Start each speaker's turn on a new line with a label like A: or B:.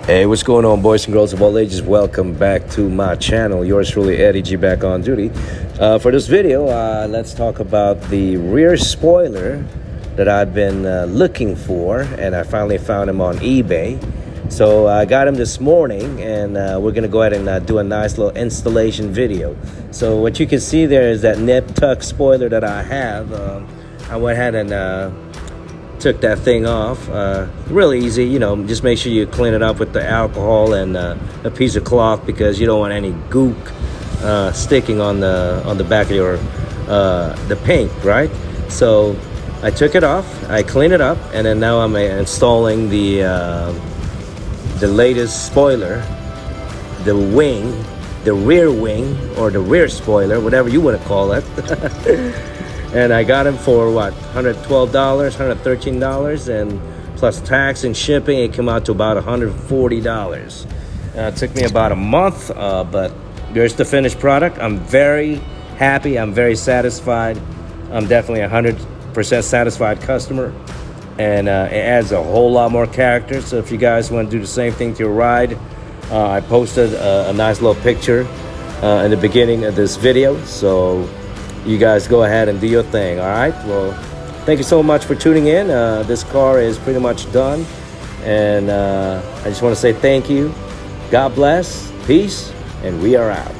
A: Hey, what's going on, boys and girls of all ages? Welcome back to my channel. Yours truly, Eddie G, back on duty. For this video, let's talk about the rear spoiler that I've been looking for, and I finally found him on eBay. So I got him this morning, and we're gonna go ahead and do a nice little installation video. So what you can see there is that nip tuck spoiler that I have. I went ahead and took that thing off. Really easy, you know, just make sure you clean it up with the alcohol and a piece of cloth, because you don't want any gook sticking on the back of your the paint, right? So I took it off, I cleaned it up, and then now I'm installing the latest spoiler, the wing, the rear wing, or the rear spoiler, whatever you want to call it. And I got him for what, $112, $113, and plus tax and shipping, it came out to about $140. It took me about a month, but there's the finished product. I'm very happy. I'm very satisfied. I'm definitely 100% satisfied customer, and it adds a whole lot more character. So if you guys want to do the same thing to your ride, I posted a nice little picture in the beginning of this video. So you guys go ahead and do your thing. All right, well, thank you so much for tuning in. This car is pretty much done, and I just want to say thank you. God bless, peace, and we are out.